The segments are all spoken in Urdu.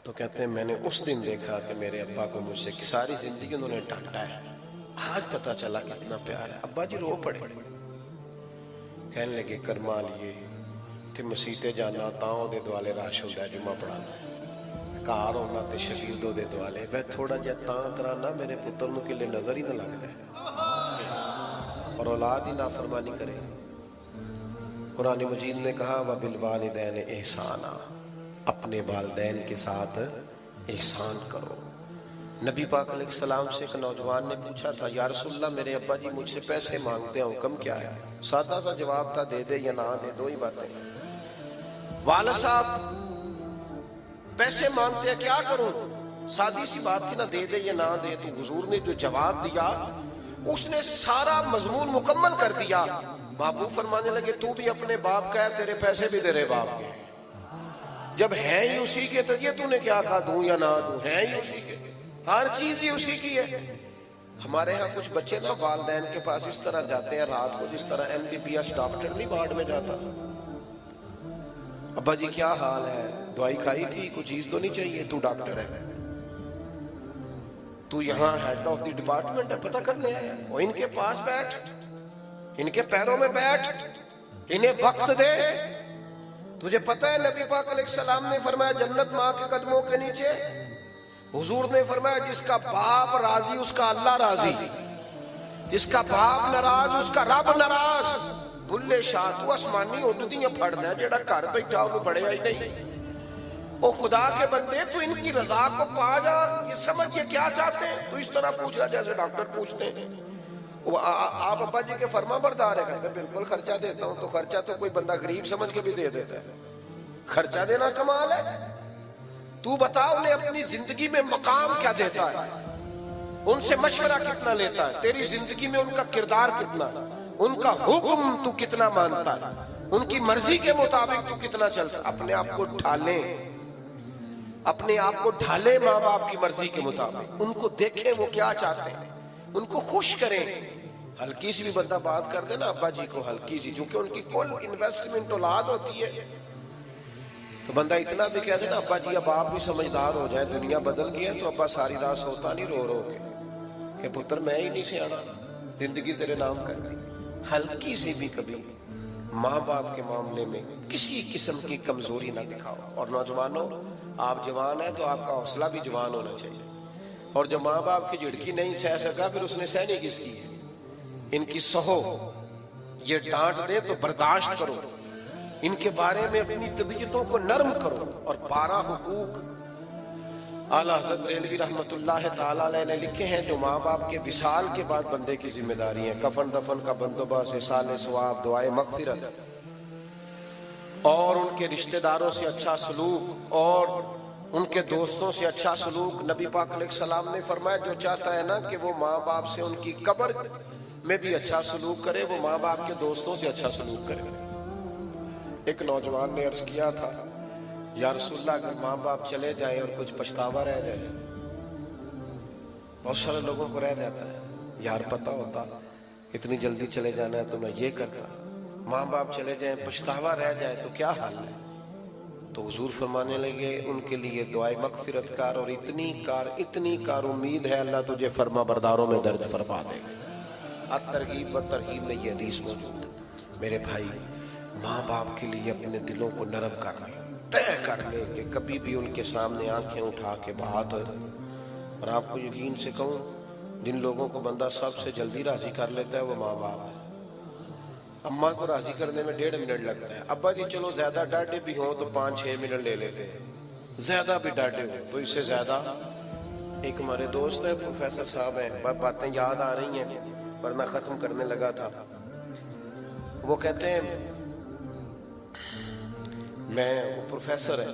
تو کہتے ہیں میں نے اس دن دیکھا کہ میرے ابا کو مجھ سے ساری زندگی انہوں نے ڈانٹا ہے، آج پتا چلا کتنا پیار ہے۔ ابا جی رو پڑے، کہنے لگے کرما لیے تے مسیتے جانا تاؤں دے دوالے راش ہوتا ہے جمعہ پڑھانا، کار ہونا تے شگیردوں دے دوالے، میں تھوڑا جا تاں ترانا میرے پتر نو کلے نظر ہی نہ لگ جائے اور اولاد ہی نافرمانی کرے۔ قرآن مجید نے کہا وَبِالْوَالِدَيْنِ احسانا، اپنے والدین کے ساتھ احسان کرو۔ نبی پاک علیہ السلام سے ایک نوجوان نے پوچھا تھا یا رسول اللہ میرے ابا جی مجھ سے پیسے مانگتے ہیں، حکم کیا ہے؟ سادہ سا جواب تھا، دے دے یا نہ دے، دو ہی باتیں۔ والد صاحب پیسے مانگتے ہیں کیا کروں؟ سادی سی بات تھی نا، دے دے یا نہ دے۔ تو حضور نے جو جواب دیا اس نے سارا مضمون مکمل کر دیا۔ بابو فرمانے لگے تو بھی اپنے باپ کا ہے، تیرے پیسے بھی تیرے باپ کے ہیں، جب ہیں ہی اسی کے تو یہ تو نے کیا کہا دوں یا نہ دوں، ہیں ہی اسی کے، ہر چیز ہی اسی کی ہے۔ ہمارے ہاں کچھ بچے نا والدین کے پاس اس طرح جاتے ہیں رات کو جس طرح MBBS ڈاکٹر نہیں وارڈ میں جاتا، ابا جی کیا حال ہے، دوائی کھائی تھی، کوئی چیز تو نہیں چاہیے، تو ڈاکٹر ہے، تو یہاں ہیڈ آف دی ڈپارٹمنٹ ہے، پتہ کرنے آیا، وہ ان کے پاس بیٹھ، ان کے پیروں میں بیٹھ، انہیں وقت دے۔ تجھے پتہ ہے نبی پاک علیہ السلام نے فرمایا جنت ماں کے قدموں کے نیچے، حضور نے فرمایا جس کا باپ راضی اس کا اللہ راضی، جس کا باپ ناراض اس کا رب ناراض۔ بلے شاہ تو آسمانی اٹھدیاں پھڑنا ہے جیڑا گھر بیٹھا انہوں پڑھیا ہی نہیں۔ او خدا کے بندے تو ان کی رضا کو پا جا، یہ سمجھ یہ کیا چاہتے ہیں، تو اس طرح پوچھ رہا جیسے ڈاکٹر پوچھتے ہیں آپ ابا جی کے فرما بردار ہے، کہتے ہیں بالکل خرچہ دیتا ہوں۔ تو خرچہ تو کوئی بندہ غریب سمجھ کے بھی دے دیتا ہے، خرچہ دینا کمال ہے۔ تو بتا انہیں اپنی زندگی میں مقام کیا دیتا ہے، ان سے مشورہ کتنا لیتا ہے، تیری زندگی میں ان کا کردار کتنا، ان کا حکم تو کتنا مانتا ہے، ان کی مرضی کے مطابق تو کتنا چلتا ہے۔ اپنے آپ کو ڈھالیں، اپنے آپ کو ڈھالیں ماں باپ کی مرضی کے مطابق، ان کو دیکھیں وہ کیا چاہتے ہیں، ان کو خوش کریں۔ ہلکی سی بھی بندہ بات کر دے نا ابا جی کو ہلکی سی، چونکہ ان کی کل انویسٹمنٹ اولاد ہوتی ہے، تو بندہ اتنا بھی کہہ دے نا ابا جی اب آپ بھی سمجھدار ہو جائیں، دنیا بدل گئی ہے، تو ابا ساری رات سوتا نہیں رو رو کے کہ پتر میں ہی نہیں سیانا، زندگی تیرے نام کر دی۔ ہلکی سی بھی کبھی ماں باپ کے معاملے میں کسی قسم کی کمزوری نہ دکھاؤ۔ اور نوجوانوں آپ جوان ہیں تو آپ کا حوصلہ بھی جوان ہونا چاہیے، اور جو ماں باپ کی جھڑکی نہیں سہ سکا پھر اس نے سہنی کس کی ہے، ان کی سہو، یہ ڈانٹ دے تو برداشت کرو، ان کے بارے میں اپنی طبیعتوں کو نرم کرو۔ اور 12 حقوق اعلیٰ حضرت بریلوی رحمت اللہ تعالیٰ علیہ نے لکھے ہیں جو ماں باپ کے وصال کے بعد بندے کی ذمہ داری ہیں: کفن دفن کا بندوبست، احسان ثواب، دعائے مغفرت، اور ان کے رشتہ داروں سے اچھا سلوک، اور ان کے دوستوں سے اچھا سلوک۔ نبی پاک علیہ السلام نے فرمایا جو چاہتا ہے نا کہ وہ ماں باپ سے ان کی قبر میں بھی اچھا سلوک کرے، وہ ماں باپ کے دوستوں سے اچھا سلوک کرے۔ ایک نوجوان نے عرض کیا تھا یا رسول اللہ اگر ماں باپ چلے جائیں اور کچھ پچھتاوا رہ جائے، بہت سارے لوگوں کو رہ جاتا ہے یار پتہ ہوتا اتنی جلدی چلے جانا ہے تو میں یہ کرتا، ماں باپ چلے جائیں پچھتاوا رہ جائے تو کیا حال ہے؟ تو حضور فرمانے لگے ان کے لیے دعائے مغفرت کار، اور اتنی کار امید ہے اللہ تجھے فرما برداروں میں درج فرما دے گا۔ الترغیب و ترہیب میں یہ حدیث موجود ہے۔ میرے بھائی ماں باپ کے لیے اپنے دلوں کو نرم کر لیں، طے کر لیں کہ کبھی بھی ان کے سامنے آنکھیں اٹھا کے بات۔ اور آپ کو یقین سے کہوں جن لوگوں کو بندہ سب سے جلدی راضی کر لیتا ہے وہ ماں باپ ہے۔ اماں کو راضی کرنے میں 1.5 منٹ لگتا ہے، ابا جی چلو زیادہ ڈاڈے بھی ہوں تو 5-6 منٹ لے لیتے ہیں، زیادہ بھی ڈاڈے ہوں تو اس سے زیادہ۔ ایک ہمارے دوست ہیں پروفیسر صاحب ہیں، باتیں یاد آ رہی ہیں ورنہ ختم کرنے لگا تھا۔ وہ کہتے ہیں وہ پروفیسر ہے،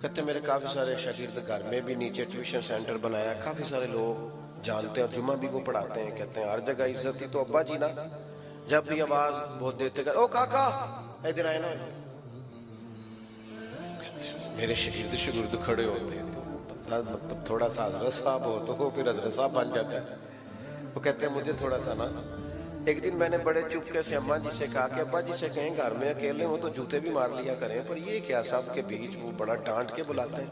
کہتے ہیں میرے کافی سارے شاگرد گھر میں بھی نیچے ٹیوشن سینٹر بنایا، کافی سارے لوگ جانتے ہیں اور جمعہ بھی وہ پڑھاتے ہیں۔ کہتے ہیں ہر جگہ عزت تھی، تو ابا جی نا جب بھی آواز بہت دیتے گا او کاکا ادھر آئے نا، میرے شاگرد کھڑے ہوتے ہیں تو مطلب تھوڑا سا حضرت صاحب ہو تو وہ پھر حضرت صاحب بن جاتا ہے۔ وہ کہتے ہیں مجھے تھوڑا سا نا، ایک دن میں نے بڑے چپکے سے اماں جی سے کہا کہ ابا جی سے کہیں گھر میں اکیلے ہوں تو جوتے بھی مار لیا کریں، پر یہ کیا سب کے بیچ وہ بڑا ڈانٹ کے بلاتے ہیں۔